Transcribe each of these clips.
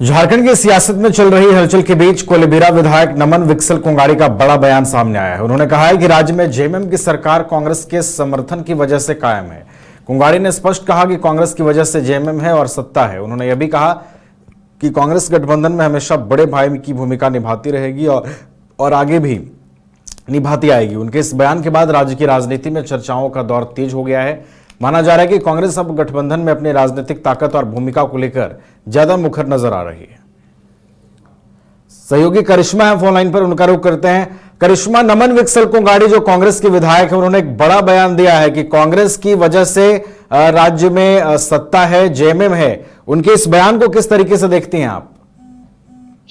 झारखंड की सियासत में चल रही हलचल के बीच कोलेबिरा विधायक नमन विकसल कोंगाड़ी का बड़ा बयान सामने आया है। उन्होंने कहा है कि राज्य में जेएमएम की सरकार कांग्रेस के समर्थन की वजह से कायम है। कोंगाड़ी ने स्पष्ट कहा कि कांग्रेस की वजह से जेएमएम है और सत्ता है। उन्होंने यह भी कहा कि कांग्रेस गठबंधन में हमेशा बड़े भाई की भूमिका निभाती रहेगी और आगे भी निभाती आएगी। उनके इस बयान के बाद राज्य की राजनीति में चर्चाओं का दौर तेज हो गया है। माना जा रहा है कि कांग्रेस अब गठबंधन में अपनी राजनीतिक ताकत और भूमिका को लेकर ज्यादा मुखर नजर आ रही है। सहयोगी करिश्मा है फोन लाइन पर, उनका रुख करते हैं। करिश्मा, नमन विकसल कोंगाड़ी जो कांग्रेस के विधायक है, उन्होंने एक बड़ा बयान दिया है कि कांग्रेस की वजह से राज्य में सत्ता है, जेएमएम है। उनके इस बयान को किस तरीके से देखती हैं आप?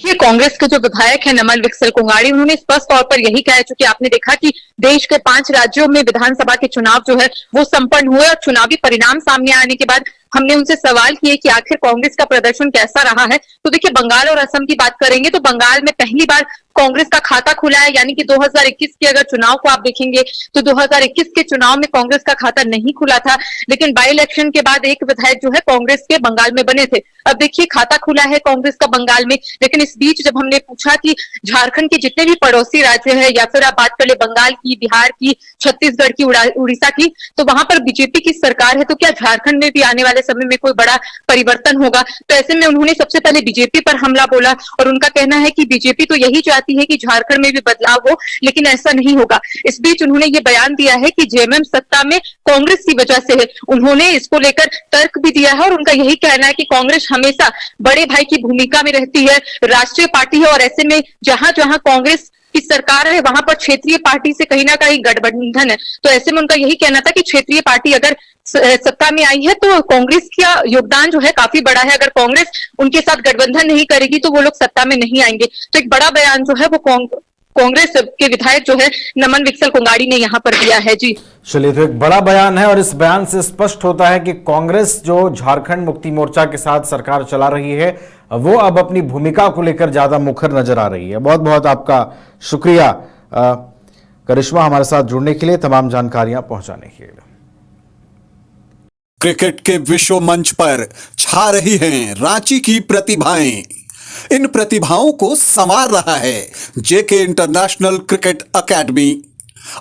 ये कांग्रेस के जो विधायक है नमन विकसल कोंगाड़ी, उन्होंने स्पष्ट तौर पर यही कहा है, चूंकि आपने देखा कि देश के 5 राज्यों में विधानसभा के चुनाव जो है वो संपन्न हुए और चुनावी परिणाम सामने आने के बाद हमने उनसे सवाल किए कि आखिर कांग्रेस का प्रदर्शन कैसा रहा है। तो देखिए, बंगाल और असम की बात करेंगे तो बंगाल में पहली बार कांग्रेस का खाता खुला है, यानी कि 2021 के अगर चुनाव को आप देखेंगे तो 2021 के चुनाव में कांग्रेस का खाता नहीं खुला था, लेकिन बाई इलेक्शन के बाद एक विधायक जो है कांग्रेस के बंगाल में बने थे। अब देखिए, खाता खुला है कांग्रेस का बंगाल में, लेकिन इस बीच जब हमने पूछा कि झारखंड के जितने भी पड़ोसी राज्य है, या फिर आप बात कर ले बंगाल की, बिहार की, छत्तीसगढ़ की, उड़ीसा की, तो वहां पर बीजेपी की सरकार है, तो क्या झारखंड में भी आने वाले समय में कोई बड़ा परिवर्तन होगा? तो ऐसे में उन्होंने सबसे पहले बीजेपी पर हमला बोला और उनका कहना है कि बीजेपी तो यही चाहती है कि झारखंड में भी बदलाव हो, लेकिन ऐसा नहीं होगा। इस बीच उन्होंने ये बयान दिया है कि जेएमएम सत्ता में कांग्रेस की वजह से है। उन्होंने इसको लेकर तर्क भी दिया है और उनका यही कहना है कि कांग्रेस हमेशा बड़े भाई की भूमिका में रहती है, राष्ट्रीय पार्टी है, और ऐसे में जहां जहां कांग्रेस की सरकार है वहां पर क्षेत्रीय पार्टी से कहीं ना कहीं गठबंधन है। तो ऐसे में उनका यही कहना था कि क्षेत्रीय पार्टी अगर सत्ता में आई है तो कांग्रेस का योगदान जो है काफी बड़ा है। अगर कांग्रेस उनके साथ गठबंधन नहीं करेगी तो वो लोग सत्ता में नहीं आएंगे। तो एक बड़ा बयान जो है वो कांग्रेस के विधायक जो है नमन विकसल कोंगाड़ी ने यहाँ पर दिया है। जी चलिए, तो एक बड़ा बयान है और इस बयान से स्पष्ट होता है कि कांग्रेस जो झारखंड मुक्ति मोर्चा के साथ सरकार चला रही है वो अब अपनी भूमिका को लेकर ज्यादा मुखर नजर आ रही है। बहुत बहुत आपका शुक्रिया करिश्मा, हमारे साथ जुड़ने के लिए, तमाम जानकारियां पहुंचाने के लिए। क्रिकेट के विश्व मंच पर छा रही हैं रांची की प्रतिभाएं। इन प्रतिभाओं को संवार रहा है जेके इंटरनेशनल क्रिकेट एकेडमी।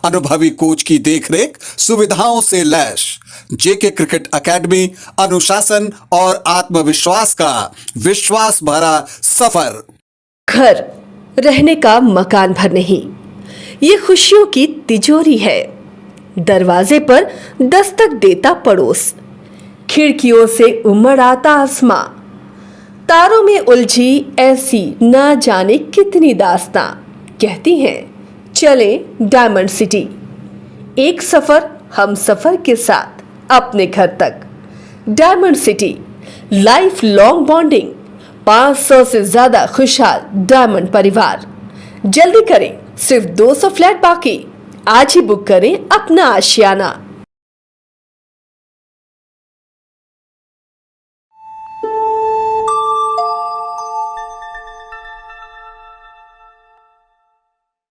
अनुभवी कोच की देखरेख, सुविधाओं से लैस जेके क्रिकेट एकेडमी अनुशासन और आत्मविश्वास का विश्वास भरा सफर। घर रहने का मकान भर नहीं, ये खुशियों की तिजोरी है। दरवाजे पर दस्तक देता पड़ोस, खिड़कियों से उमड़ आता आसमां, तारों में उलझी ऐसी ना जाने कितनी दास्तां। कहती हैं चले डायमंड सिटी, एक सफर हम सफर के साथ अपने घर तक। Diamond city, life long bonding, 500 से ज्यादा खुशहाल डायमंड परिवार। जल्दी करें, सिर्फ 200 फ्लैट बाकी। आज ही बुक करें अपना आशियाना।